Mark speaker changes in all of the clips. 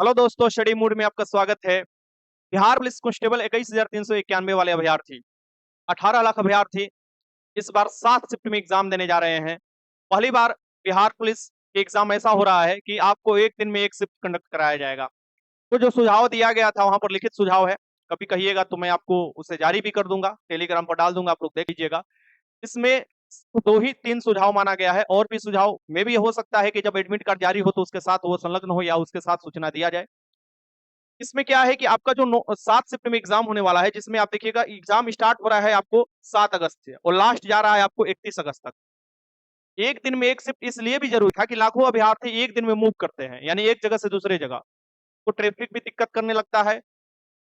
Speaker 1: Hello दोस्तों, study mood में आपका स्वागत है। बिहार पुलिस कांस्टेबल 21,391 वाले अभ्यर्थी 18 लाख अभ्यर्थी इस बार 7 शिफ्ट में एग्जाम देने जा रहे हैं। पहली बार बिहार पुलिस के एग्जाम ऐसा हो रहा है कि आपको एक दिन में एक शिफ्ट कंडक्ट कराया जाएगा। तो जो सुझाव दिया गया था वहां पर लिखित सुझाव है, कभी कहिएगा तो मैं आपको उसे जारी भी कर दूंगा, टेलीग्राम पर डाल दूंगा, आप लोग देख लीजिएगा। इसमें 2 ही 3 सुझाव माना गया है, और भी सुझाव में भी हो सकता है कि जब एडमिट कार्ड जारी हो तो उसके साथ वो संलग्न हो या उसके साथ सूचना दिया जाए। इसमें क्या है कि आपका जो 7 शिफ्ट में एग्जाम होने वाला है, जिसमें आप देखिएगा एग्जाम स्टार्ट हो रहा है आपको 7 अगस्त से और लास्ट जा रहा है आपको 31 अगस्त तक। एक दिन में एक शिफ्ट इसलिए भी जरूरी था कि लाखों अभ्यर्थी एक दिन में मूव करते हैं, यानी एक जगह से दूसरे जगह, तो ट्रैफिक भी दिक्कत करने लगता है।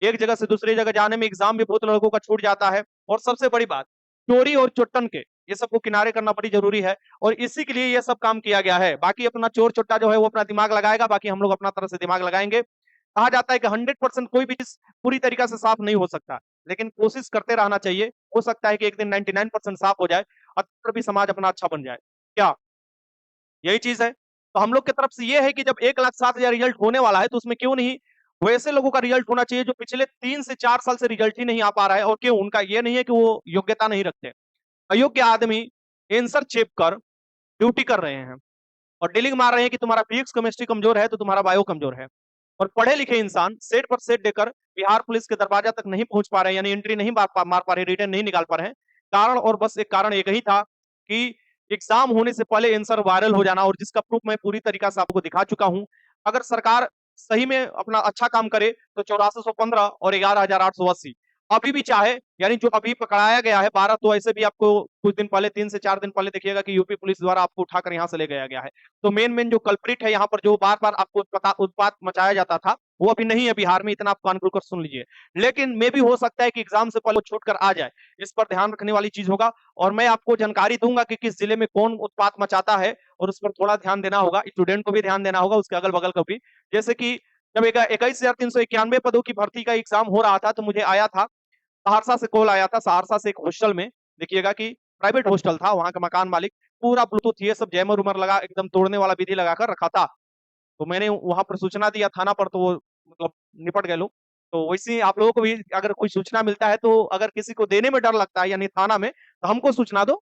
Speaker 1: एक जगह से दूसरी जगह जाने में एग्जाम भी बहुत लड़कों का छूट जाता है। और सबसे बड़ी बात, चोरी और चोट्टन के ये सबको किनारे करना बड़ी जरूरी है, और इसी के लिए ये सब काम किया गया है। बाकी अपना चोर चोट्टा जो है वो अपना दिमाग लगाएगा, बाकी हम लोग अपना तरह से दिमाग लगाएंगे। कहा जाता है कि 100% कोई भी चीज पूरी तरीका से साफ नहीं हो सकता, लेकिन कोशिश करते रहना चाहिए। हो सकता है कि एक दिन 99% साफ हो जाए और फिर भी समाज अपना अच्छा बन जाए। क्या यही चीज है? तो हम लोग की तरफ से ये है कि जब 1,07,000 रिजल्ट होने वाला है तो उसमें क्यों नहीं वैसे लोगों का रिजल्ट होना चाहिए जो पिछले 3 से 4 साल से रिजल्ट ही नहीं आ पा रहा है। और क्यों? उनका ये नहीं है कि वो योग्यता नहीं रखते। अयोग्य आदमी आंसर चेप कर ड्यूटी कर रहे हैं और डीलिंग मार रहे हैं कि तुम्हारा फिजिक्स केमिस्ट्री कमजोर है तो तुम्हारा बायो कमजोर है। और पढ़े लिखे इंसान सेट पर सेट देकर बिहार पुलिस के दरवाजा तक नहीं पहुंच पा रहे, यानी एंट्री नहीं मार पा रहे, रिटर्न नहीं निकाल पा रहे हैं। कारण और बस एक कारण एक ही था कि एग्जाम होने से पहले आंसर वायरल हो जाना, और जिसका प्रूफ मैं पूरी तरीका से आपको दिखा चुका हूं। अगर सरकार सही में अपना अच्छा काम करे तो 8415 और 11,880 अभी भी चाहे, यानी जो अभी पकड़ाया गया है 12, तो ऐसे भी आपको कुछ दिन पहले, 3 से 4 दिन पहले देखिएगा कि यूपी पुलिस द्वारा आपको उठाकर यहां से ले गया गया है। तो मेन मेन जो कल्प्रिट है यहाँ पर, जो बार बार आपको उत्पात मचाया जाता था, वो अभी नहीं है बिहार में। इतना आप कान खोलकर सुन लीजिए। लेकिन मे भी हो सकता है कि एग्जाम से पहले वो छूट कर आ जाए। इस पर ध्यान रखने वाली चीज होगा, और मैं आपको जानकारी दूंगा कि किस जिले में कौन उत्पात मचाता है, और उस पर थोड़ा ध्यान देना होगा। स्टूडेंट को भी ध्यान देना होगा, उसके अगल बगल को भी। जैसे कि जब 21,391 पदों की भर्ती का एग्जाम हो रहा था तो मुझे आया था, सहरसा से कॉल आया था। सहरसा से एक हॉस्टल में, देखिएगा कि प्राइवेट हॉस्टल था, वहां का मकान मालिक पूरा ब्लूटूथ ये सब जैमर उमर लगा एकदम तोड़ने वाला विधि लगाकर रखा था। तो मैंने वहां पर सूचना दिया थाना पर, तो वो मतलब निपट गए लोग। तो वैसे ही आप लोगों को भी अगर कोई सूचना मिलता है, तो अगर किसी को देने में डर लगता है यानी थाना में, तो हमको सूचना दो,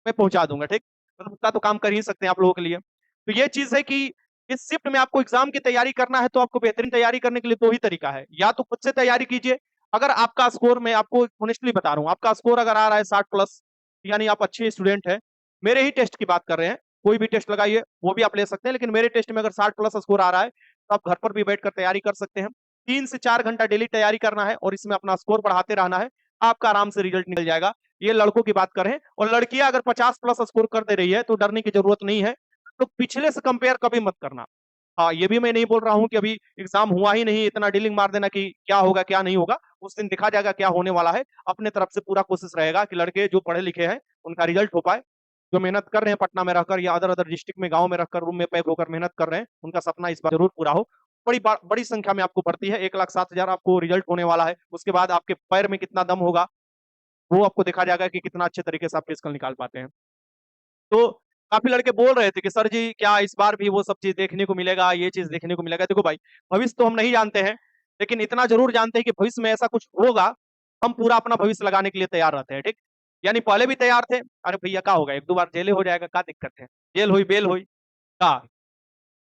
Speaker 1: मैं पहुंचा दूंगा। ठीक, मतलब उतना तो काम कर ही सकते हैं आप लोगों के लिए। तो ये चीज है कि इस शिफ्ट में आपको एग्जाम की तैयारी करना है, तो आपको बेहतरीन तैयारी करने के लिए 2 ही तरीका है। या तो खुद से तैयारी कीजिए। अगर आपका स्कोर, मैं आपको ऑनेस्टली बता रहा हूँ, आपका स्कोर अगर आ रहा है 60+, यानी आप अच्छे स्टूडेंट हैं, मेरे ही टेस्ट की बात कर रहे हैं, कोई भी टेस्ट लगाइए वो भी आप ले सकते हैं, लेकिन मेरे टेस्ट में अगर 60+ स्कोर आ रहा है तो आप घर पर भी बैठकर तैयारी कर सकते हैं। 3 से 4 घंटा डेली तैयारी करना है और इसमें अपना स्कोर बढ़ाते रहना है, आपका आराम से रिजल्ट निकल जाएगा। ये लड़कों की बात करें, और लड़कियां अगर 50+ स्कोर कर दे रही है तो डरने की जरूरत नहीं है। तो पिछले से कंपेयर कभी मत करना। हाँ, ये भी मैं नहीं बोल रहा हूँ कि अभी एग्जाम हुआ ही नहीं, इतना डीलिंग मार देना कि क्या होगा क्या नहीं होगा। उस दिन दिखा जाएगा क्या होने वाला है। अपने तरफ से पूरा कोशिश रहेगा कि लड़के जो पढ़े लिखे हैं उनका रिजल्ट हो पाए। जो मेहनत कर रहे हैं पटना में रहकर या अदर अदर डिस्ट्रिक्ट में, गांव में रहकर रूम में पैक होकर मेहनत कर रहे हैं, उनका सपना इस बार जरूर पूरा हो। बड़ी संख्या में आपको भर्ती है, 1,07,000 आपको रिजल्ट होने वाला है। उसके बाद आपके पैर में कितना दम होगा वो आपको देखा जाएगा कि कितना अच्छे तरीके से आप फिजिकल निकाल पाते हैं। तो काफी लड़के बोल रहे थे कि सर जी क्या इस बार भी वो सब चीज देखने को मिलेगा, ये चीज देखने को मिलेगा। देखो भाई, भविष्य तो हम नहीं जानते हैं, लेकिन इतना जरूर जानते हैं कि भविष्य में ऐसा कुछ होगा, हम पूरा अपना भविष्य लगाने के लिए तैयार रहते हैं। ठीक, यानी पहले भी तैयार थे। अरे भैया क्या होगा, 1-2 बार जेल हो जाएगा, क्या दिक्कत है? जेल हुई बेल हुई का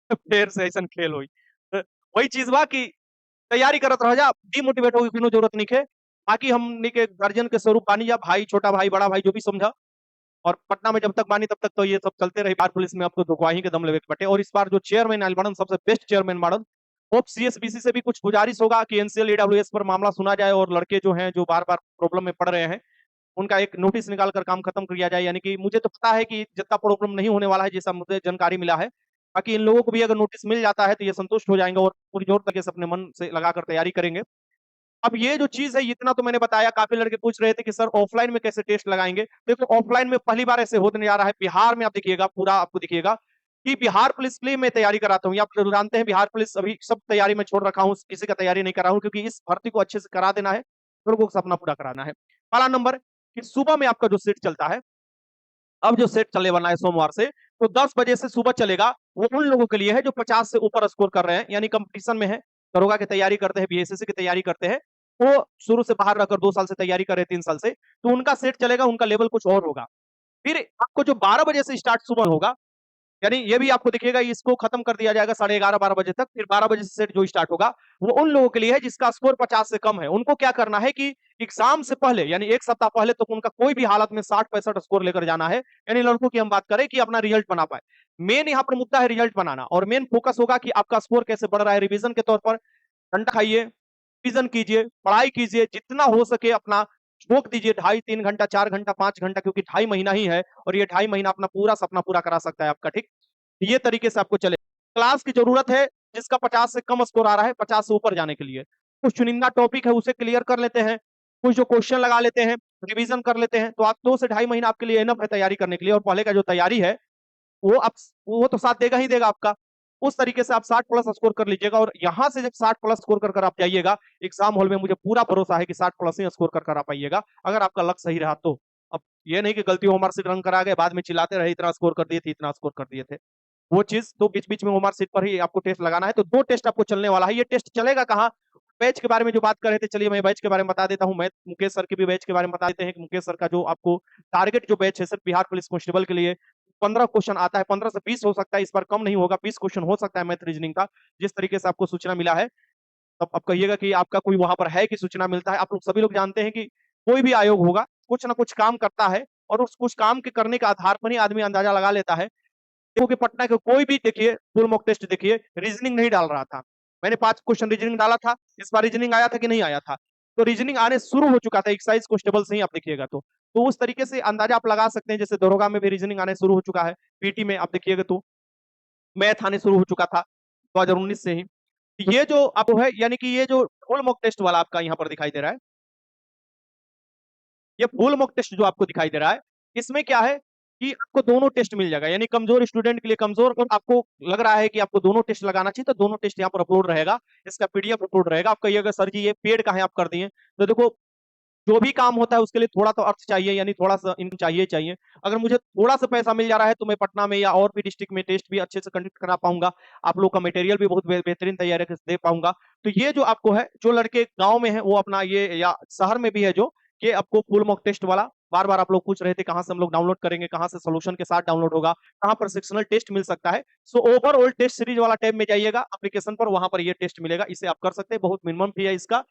Speaker 1: फिर से ऐसा खेल हुई। तो वही चीज बा कि तैयारी करत रह जा, डिमोटिवेट होगी कोनो जरूरत नहीं है। बाकी हमनी के गार्जियन के स्वरूप बानी जा, भाई छोटा भाई बड़ा भाई जो भी समझा। और पटना में जब तक बानी तब तक तो ये सब चलते रही। बिहार पुलिस में अब तो दुखवाही के दम लेवे के बटे। और इस बार जो चेयरमैन आयल बाड़न, सबसे बेस्ट चेयरमैन बाड़न। होप सीएसबीसी से भी कुछ गुजारिश होगा कि एनसीएल ईडब्ल्यूएस पर मामला सुना जाए, और लड़के जो हैं जो बार बार प्रॉब्लम में पड़ रहे हैं, उनका एक नोटिस निकाल कर काम खत्म किया जाए। यानी कि मुझे तो पता है कि जितना प्रॉब्लम नहीं होने वाला है, जैसा मुझे जानकारी मिला है। बाकी इन लोगों को भी अगर नोटिस मिल जाता है तो ये संतुष्ट हो जाएंगे और पूरी जोर तरीके से अपने मन से लगाकर तैयारी करेंगे। अब ये जो चीज है, इतना तो मैंने बताया। काफी लड़के पूछ रहे थे कि सर ऑफलाइन में कैसे टेस्ट लगाएंगे। देखो, ऑफलाइन में पहली बार ऐसे होने जा रहा है बिहार में। आप देखिएगा, पूरा आपको दिखिएगा कि बिहार पुलिस के लिए मैं तैयारी कराता हूँ। आप जरूर जानते हैं बिहार पुलिस अभी सब तैयारी में छोड़ रखा हूँ, किसी का तैयारी नहीं कर रहा हूँ, क्योंकि इस भर्ती को अच्छे से करा देना है, लोगों को सपना पूरा कराना है। पहला नंबर कि सुबह में आपका जो सेट चलता है, अब जो सेट चलने वाला है सोमवार से, तो 10 बजे से सुबह चलेगा, वो उन लोगों के लिए है जो 50 से ऊपर स्कोर कर रहे हैं, यानी कंपटीशन में है, दरोगा की तैयारी करते हैं, बीएसएससी की तैयारी करते हैं, वो शुरू से बाहर रहकर 2 साल से तैयारी कर रहे हैं, 3 साल से, तो उनका सेट चलेगा, उनका लेवल कुछ और होगा। फिर आपको जो 12 बजे से स्टार्ट सुबह होगा, यानी ये भी आपको दिखेगा, इसको खत्म कर दिया जाएगा 11:30-12 बजे तक, फिर 12 बजे से सेट जो स्टार्ट होगा, वो उन लोगों के लिए है जिसका स्कोर 50 से कम है। उनको क्या करना है कि एग्जाम से पहले, यानी 1 सप्ताह पहले तो उनका कोई भी हालत में 60-65 स्कोर लेकर जाना है, यानी लड़कों की हम बात करें कि अपना रिजल्ट बना पाए। मेन यहाँ पर मुद्दा है रिजल्ट बनाना, और मेन फोकस होगा कि आपका स्कोर कैसे बढ़ रहा है। रिवीजन के तौर पर ठंडा खाइए, रिवीजन कीजिए, पढ़ाई कीजिए, जितना हो सके अपना झोंक दीजिए, 2.5-3 घंटा, 4 घंटा, 5 घंटा, क्योंकि 2.5 महीना ही है, और ये 2.5 महीना अपना पूरा सपना पूरा करा सकता है आपका, ठीक? ये तरीके से आपको चले। क्लास की जरूरत है जिसका 50 से कम स्कोर आ रहा है 50 से ऊपर जाने के लिए। कुछ चुनिंदा टॉपिक है उसे क्लियर कर लेते हैं, कुछ जो क्वेश्चन लगा लेते हैं, रिवीजन कर लेते हैं, तो आप 2 से 2.5 महीना आपके लिए इनफ है तैयारी करने के लिए। और पहले का जो तैयारी है वो आप वो तो साथ देगा ही देगा आपका। उस तरीके से आप 60 प्लस स्कोर कर लीजिएगा, और यहां से जब 60 प्लस स्कोर कर कर आप जाइएगा एग्जाम हॉल में, मुझे पूरा भरोसा है कि 60 प्लस ही स्कोर कर कर आ पाइएगा, अगर आपका लक्ष्य सही रहा तो। अब ये नहीं कि गलती होमर से रन करा गए, बाद में चिल्लाते रहे इतना स्कोर कर दिए थे, इतना स्कोर कर दिए थे। वो चीज तो बीच बीच में ओमार सीट पर ही आपको टेस्ट लगाना है। तो 2 टेस्ट आपको चलने वाला है। ये टेस्ट चलेगा कहाँ? बैच के बारे में जो बात कर रहे थे, चलिए मैं बैच के बारे में बता देता हूँ। मैं मुकेश सर के भी बैच के बारे में बता देते हैं कि मुकेश सर का जो आपको टारगेट जो बैच है सर बिहार पुलिस कांस्टेबल के लिए 15 क्वेश्चन आता है, 15 से 20 हो सकता है, इस बार कम नहीं होगा, 20 क्वेश्चन हो सकता है मैथ रीजनिंग का, जिस तरीके से आपको सूचना मिला है। तब आप कहिएगा कि आपका कोई वहां पर है कि सूचना मिलता है। आप लोग सभी लोग जानते हैं कि कोई भी आयोग होगा कुछ ना कुछ काम करता है, और उस कुछ काम के करने के आधार पर ही आदमी अंदाजा लगा लेता है। क्योंकि पटना के कोई भी देखिए फुल मॉक टेस्ट देखिए, रीजनिंग नहीं डाल रहा था। मैंने 5 क्वेश्चन रीजनिंग डाला था, इस बार रीजनिंग आया था कि नहीं आया था? तो रीजनिंग आने शुरू हो चुका था एक्साइज कांस्टेबल से ही आप देखिएगा तो उस तरीके से अंदाजा आप लगा सकते हैं। जैसे दरोगा में भी रीजनिंग आने शुरू हो चुका है, पीटी में आप देखिएगा तो मैथ आने शुरू हो चुका था 2019 से ही। ये जो अब है, यानी कि ये जो फुल मॉक टेस्ट वाला आपका यहाँ पर दिखाई दे रहा है, ये फुल मॉक टेस्ट जो आपको दिखाई दे रहा है, इसमें क्या है कि आपको दोनों टेस्ट मिल जाएगा, यानी कमजोर स्टूडेंट के लिए कमजोर, और आपको लग रहा है कि आपको दोनों टेस्ट लगाना चाहिए तो दोनों टेस्ट यहाँ पर अपलोड रहेगा, इसका पीडीएफ अपलोड रहेगा। आप कहिएगा सर जी ये पेड का है आप कर दिए, तो देखो जो भी काम होता है उसके लिए थोड़ा तो अर्थ चाहिए, यानी थोड़ा सा इनकम चाहिए चाहिए। अगर मुझे थोड़ा सा पैसा मिल जा रहा है तो मैं पटना में या और भी डिस्ट्रिक्ट में टेस्ट भी अच्छे से कंडक्ट करा पाऊंगा, आप लोग का मटेरियल भी बहुत बेहतरीन तैयारी से दे पाऊंगा। तो ये जो आपको है, जो लड़के गांव में है वो अपना ये, या शहर में भी है जो, कि आपको फुल मॉक टेस्ट वाला बार बार आप लोग पूछ रहे थे कहां से हम लोग डाउनलोड करेंगे, कहां से सोल्यूशन के साथ डाउनलोड होगा, कहां पर सेक्शनल टेस्ट मिल सकता है। सो ओवरऑल टेस्ट सीरीज वाला टैब में जाइएगा एप्लीकेशन पर, वहां पर ये टेस्ट मिलेगा, इसे आप कर सकते हैं। बहुत मिनिमम फी है इसका,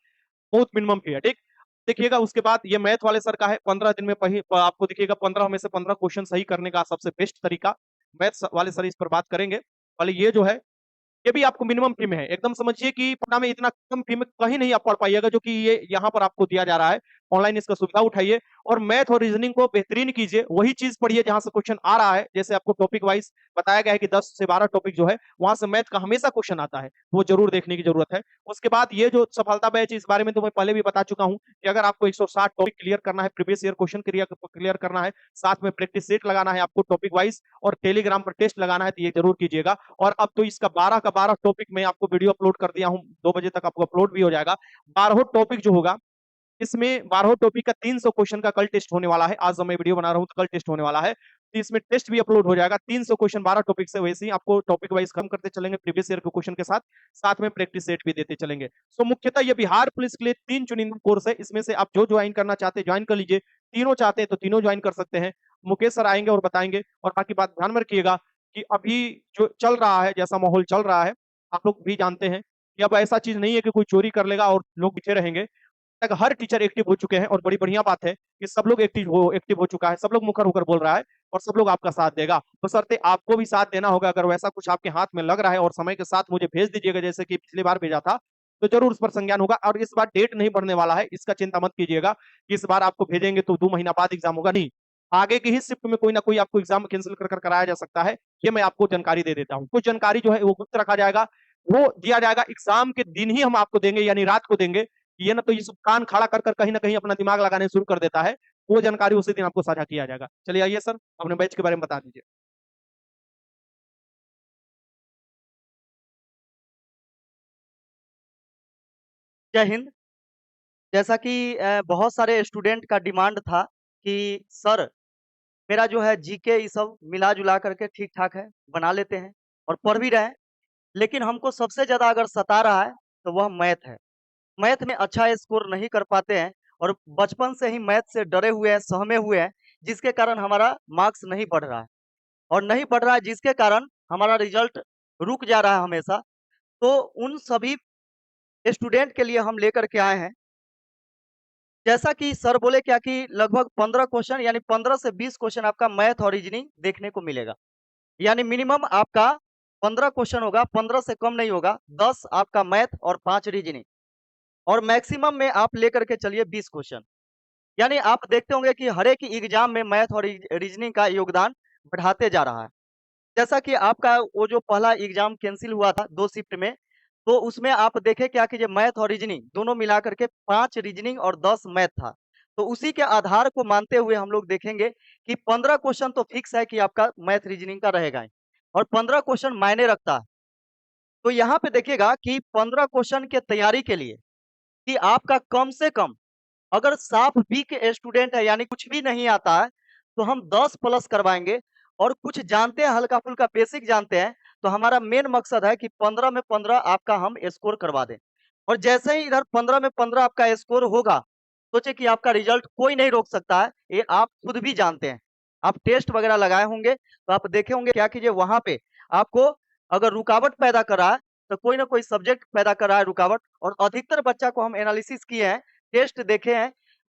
Speaker 1: बहुत मिनिमम फी है, ठीक। देखिएगा उसके बाद ये मैथ वाले सर का है, 15 दिन में आपको दिखेगा 15 में से 15 क्वेश्चन सही करने का सबसे बेस्ट तरीका। मैथ वाले सर इस पर बात करेंगे। वाले ये जो है, ये भी आपको मिनिमम फी में है। एकदम समझिए कि पटना में इतना कम फी में कहीं नहीं आप पढ़ पाइएगा, जो कि ये यहाँ पर आपको दिया जा रहा है। ऑनलाइन इसका सुविधा उठाइए और मैथ और रीजनिंग को बेहतरीन कीजिए। वही चीज पढ़िए जहां से क्वेश्चन आ रहा है। जैसे आपको टॉपिक वाइज बताया गया है कि 10 से 12 टॉपिक जो है वहां से मैथ का हमेशा क्वेश्चन आता है, वो जरूर देखने की जरूरत है। उसके बाद ये जो सफलता बैच, इस बारे में तो मैं पहले भी बता चुका हूँ कि अगर आपको 160 टॉपिक क्लियर करना है, प्रीवियस ईयर क्वेश्चन क्लियर करना है, साथ में प्रैक्टिस सेट लगाना है आपको टॉपिक वाइज, और टेलीग्राम पर टेस्ट लगाना है, तो ये जरूर कीजिएगा। और अब तो इसका 12 का 12 टॉपिक में आपको वीडियो अपलोड कर दिया हूँ, 2 बजे तक आपको अपलोड भी हो जाएगा। 12 टॉपिक जो होगा, इसमें 12 टॉपिक का 300 क्वेश्चन का कल टेस्ट होने वाला है। आज मैं वीडियो बना रहा हूं तो कल टेस्ट होने वाला है, तो इसमें टेस्ट भी अपलोड हो जाएगा। 300 क्वेश्चन 12 टॉपिक से, वैसे ही आपको टॉपिक वाइज कम करते चलेंगे प्रीवियस ईयर के क्वेश्चन के साथ, साथ में प्रैक्टिस सेट भी देते चलेंगे। सो मुख्यतः ये बिहार पुलिस के लिए 3 चुनिंदा कोर्स है, इसमें से आप जो ज्वाइन करना चाहते हैं ज्वाइन कर लीजिए। तीनों चाहते हैं तो तीनों ज्वाइन कर सकते हैं। मुकेश सर आएंगे और बताएंगे। और बाकी बात ध्यान में रखिएगा कि अभी जो चल रहा है, जैसा माहौल चल रहा है, आप लोग भी जानते हैं कि अब ऐसा चीज नहीं है कि कोई चोरी कर लेगा और लोग पीछे रहेंगे। तक हर टीचर एक्टिव हो चुके हैं, और बड़ी बढ़िया बात है कि सब लोग एक्टिव हो चुका है, सब लोग मुखर होकर बोल रहा है, और सब लोग आपका साथ देगा। तो सरते आपको भी साथ देना होगा। अगर वैसा कुछ आपके हाथ में लग रहा है और समय के साथ मुझे भेज दीजिएगा, जैसे कि पिछली बार भेजा था, तो जरूर उस पर संज्ञान होगा। और इस बार डेट नहीं बढ़ने वाला है, इसका चिंता मत कीजिएगा कि इस बार आपको भेजेंगे तो 2 महीना बाद एग्जाम होगा, नहीं। आगे की ही शिफ्ट में कोई ना कोई आपको एग्जाम कैंसिल कर कराया जा सकता है। ये मैं आपको जानकारी दे देता हूँ। कुछ जानकारी जो है वो गुप्त रखा जाएगा, वो दिया जाएगा एग्जाम के दिन ही हम आपको देंगे, यानी रात को देंगे। ये ना तो ये सब कान खड़ा कर कर कहीं ना कहीं अपना दिमाग लगाने शुरू कर देता है, वो जानकारी उसी दिन आपको साझा किया जाएगा। चलिए आइए सर, अपने बैच के बारे में बता दीजिए।
Speaker 2: जय हिंद। जैसा कि बहुत सारे स्टूडेंट का डिमांड था कि सर मेरा जो है जीके ये सब मिला-जुला करके ठीक-ठाक है, बना लेते हैं और पढ़ भी रहे हैं। लेकिन हमको सबसे ज़्यादा अगर सता रहा है, तो वह मैथ है। मैथ में अच्छा स्कोर नहीं कर पाते हैं और बचपन से ही मैथ से डरे हुए हैं, सहमे हुए हैं, जिसके कारण हमारा मार्क्स नहीं बढ़ रहा है और नहीं बढ़ रहा है जिसके कारण हमारा रिज़ल्ट रुक जा रहा है हमेशा। तो उन सभी स्टूडेंट के लिए हम लेकर के आए हैं। जैसा कि सर बोले क्या कि लगभग 15 क्वेश्चन यानी 15 से 20 क्वेश्चन आपका मैथ और रीजनिंग देखने को मिलेगा। यानी मिनिमम आपका 15 क्वेश्चन होगा, 15 से कम नहीं होगा, 10 आपका मैथ और 5 रीजनिंग और मैक्सिमम में आप लेकर के चलिए 20 क्वेश्चन। यानी आप देखते होंगे कि हर एक एग्जाम में मैथ और रीजनिंग का योगदान बढ़ाते जा रहा है। जैसा कि आपका वो जो पहला एग्जाम कैंसल हुआ था 2 शिफ्ट में, तो उसमें आप देखें क्या कीजिए मैथ और रीजनिंग दोनों मिला करके 5 रीजनिंग और 10 मैथ था। तो उसी के आधार को मानते हुए हम लोग देखेंगे कि 15 क्वेश्चन तो फिक्स है कि आपका मैथ रीजनिंग का रहेगा ही और 15 क्वेश्चन मायने रखता है। तो यहाँ पे देखिएगा कि 15 क्वेश्चन के तैयारी के लिए कि आपका कम से कम अगर साफ वीक स्टूडेंट है यानी कुछ भी नहीं आता है, तो हम 10 प्लस करवाएँगे और कुछ जानते हैं हल्का-फुल्का बेसिक जानते हैं, तो हमारा मेन मकसद है कि 15 में 15 आपका हम स्कोर करवा दें। और जैसे ही इधर 15 में 15 आपका स्कोर होगा, सोचिए कि आपका रिजल्ट कोई नहीं रोक सकता है, ये आप खुद भी जानते हैं। आप टेस्ट वगैरह लगाए होंगे, तो आप देखे होंगे क्या कीजिए वहाँ पे आपको अगर रुकावट पैदा कर रहा है, तो कोई ना कोई सब्जेक्ट पैदा कर रहा है रुकावट और अधिकतर बच्चा को हम एनालिसिस किए हैं, टेस्ट देखे हैं,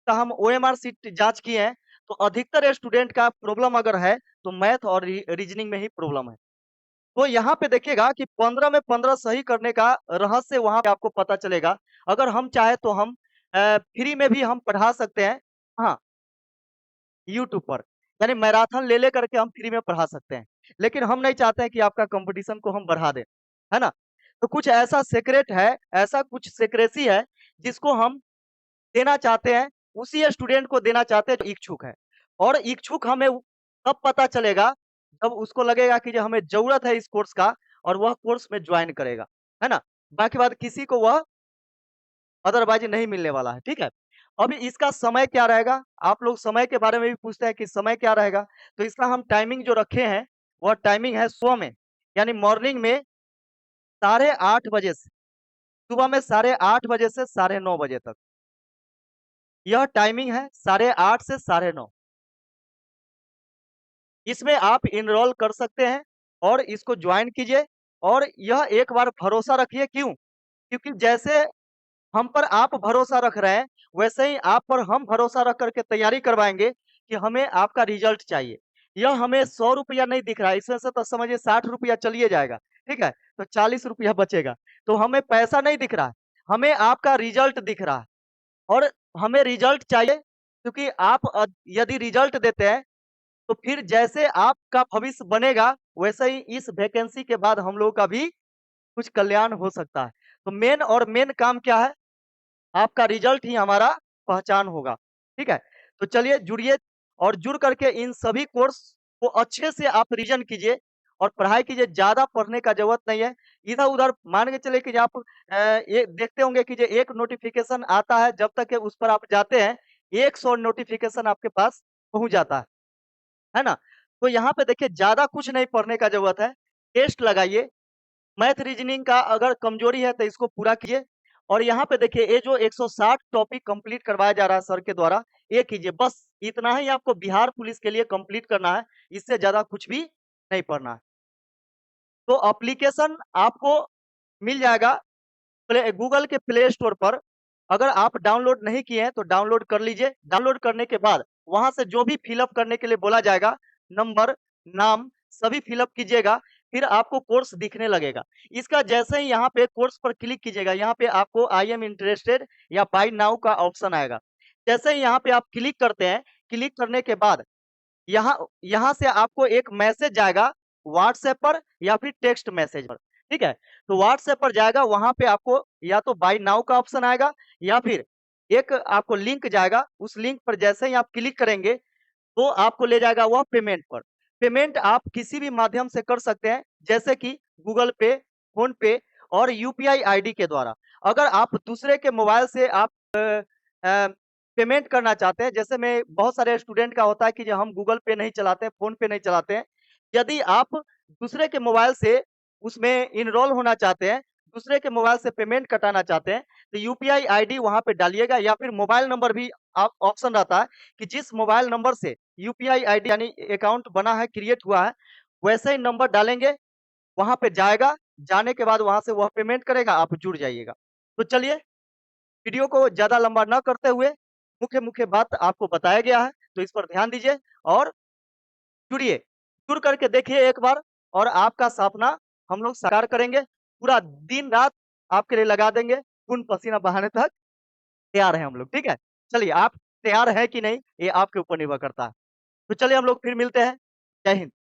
Speaker 2: तो हम ओएमआर शीट जाँच किए हैं, तो अधिकतर स्टूडेंट का प्रॉब्लम अगर है, तो मैथ और रीजनिंग में ही प्रॉब्लम है। तो यहाँ पे देखिएगा कि 15 में 15 सही करने का रहस्य वहाँ पे आपको पता चलेगा। अगर हम चाहें तो हम फ्री में भी हम पढ़ा सकते हैं। हाँ, यूट्यूब पर। यानी मैराथन ले करके हम फ्री में पढ़ा सकते हैं। लेकिन हम नहीं चाहते हैं कि आपका कॉम्पिटिशन को हम बढ़ा दें, है ना? तो कुछ ऐसा सीक्रेट है, ऐसा कुछ सीक्रेसी है, जिसको हम देना चाहते हैं, उसी स्टूडेंट को देना चाहते हैं जो इच्छुक है। और इच्छुक हमें तब पता चलेगा, जब उसको लगेगा कि जो हमें ज़रूरत है इस कोर्स का और वह कोर्स में जॉइन करेगा, है ना? बाकी बात किसी को वह अदरवाइज़ नहीं मिलने वाला है, ठीक है? अभी इसका समय क्या रहेगा? आप लोग समय के बारे में भी पूछते हैं कि समय क्या रहेगा? तो इसका हम टाइमिंग जो रखे हैं, वह टाइमिंग है सुबह में, यानी मॉर्निंग में 8:30 बजे से सुबह में 8:30 बजे से 9:30 बजे तक। यह टाइमिंग है 8:30 से 9:30। इसमें आप एनरोल कर सकते हैं और इसको जॉइन कीजिए और यह एक बार भरोसा रखिए क्यों? क्योंकि जैसे हम पर आप भरोसा रख रहे हैं, वैसे ही आप पर हम भरोसा रख कर के तैयारी करवाएँगे कि हमें आपका रिज़ल्ट चाहिए। यह हमें ₹100 नहीं दिख रहा है, इसमें से तो समझिए ₹60 चलिए जाएगा, ठीक है? तो ₹40 बचेगा। तो हमें पैसा नहीं दिख रहा है, हमें आपका रिज़ल्ट दिख रहा है और हमें रिज़ल्ट चाहिए क्योंकि आप यदि रिज़ल्ट देते हैं, तो फिर जैसे आपका भविष्य बनेगा, वैसे ही इस वैकेंसी के बाद हम लोगों का भी कुछ कल्याण हो सकता है। तो मेन काम क्या है? आपका रिजल्ट ही हमारा पहचान होगा, ठीक है? तो चलिए जुड़िए और जुड़ करके इन सभी कोर्स को अच्छे से आप रिवीजन कीजिए और पढ़ाई कीजिए, ज़्यादा पढ़ने का ज़रूरत नहीं है। इधर-उधर मान के चलिए कि आप ये देखते होंगे कि जो एक नोटिफ़िकेशन आता है, जब तक कि उस पर आप जाते हैं, 100 नोटिफ़िकेशन आपके पास पहुँच जाता है ना? तो यहाँ पे देखिए ज़्यादा कुछ नहीं पढ़ने का ज़रूरत है, टेस्ट लगाइए मैथ रीजनिंग का अगर कमजोरी है तो इसको पूरा कीजिए और यहाँ पे देखिए ये जो 160 टॉपिक कंप्लीट करवाया जा रहा है सर के द्वारा ये कीजिए बस इतना ही आपको बिहार पुलिस के लिए कंप्लीट करना है इससे ज्यादा कुछ भी नहीं पढ़ना है तो एप्लीकेशन आपको मिल जाएगा गूगल के प्ले स्टोर पर अगर आप डाउनलोड नहीं किए हैं तो डाउनलोड कर लीजिए डाउनलोड करने के बाद वहां से जो भी फिलअप करने के लिए बोला जाएगा नंबर नाम सभी फिलअप कीजिएगा फिर आपको कोर्स दिखने लगेगा इसका जैसे ही यहाँ पे कोर्स पर क्लिक कीजिएगा यहाँ पे आपको आई एम इंटरेस्टेड या बाय नाउ का ऑप्शन आएगा जैसे ही यहाँ पे आप क्लिक करते हैं क्लिक करने के बाद यहाँ यहाँ से आपको एक मैसेज जाएगा व्हाट्सएप पर या फिर टेक्स्ट मैसेज पर ठीक है तो व्हाट्सएप पर जाएगा वहां पे आपको या तो बाय नाउ का ऑप्शन आएगा या फिर एक आपको लिंक जाएगा उस लिंक पर जैसे ही आप क्लिक करेंगे तो आपको ले जाएगा वह पेमेंट पर पेमेंट आप किसी भी माध्यम से कर सकते हैं जैसे कि गूगल पे फोन पे और यूपीआई आईडी के द्वारा अगर आप दूसरे के मोबाइल से आप पेमेंट करना चाहते हैं, जैसे में बहुत सारे स्टूडेंट का होता है कि जो हम गूगल पे नहीं चलाते हैं, फ़ोन पे नहीं चलाते हैं। यदि आप दूसरे के मोबाइल से उसमें एनरोल होना चाहते हैं, दूसरे के मोबाइल से पेमेंट कटाना चाहते हैं, तो यूपीआई आईडी वहाँ पे डालिएगा या फिर मोबाइल नंबर भी आप ऑप्शन रहता है कि जिस मोबाइल नंबर से यूपीआई आईडी यानी अकाउंट बना है, क्रिएट हुआ है, वैसे ही नंबर डालेंगे, वहाँ पे जाएगा, जाने के बाद वहाँ से वह पेमेंट करेगा, आप जुड़ जाइएगा। तो चलिए वीडियो को ज़्यादा लंबा ना करते हुए मुख्य-मुख्य बात आपको बताया गया है, तो इस पर ध्यान दीजिए और जुड़िए। जुड़ करके देखिए एक बार और आपका सपना हम लोग साकार करेंगे। पूरा दिन-रात आपके लिए लगा देंगे, खून-पसीना बहाने तक तैयार हैं हम लोग, ठीक है? चलिए आप तैयार हैं कि नहीं, ये आपके ऊपर निर्भर करता है। तो चलिए हम लोग फिर मिलते हैं। जय हिंद।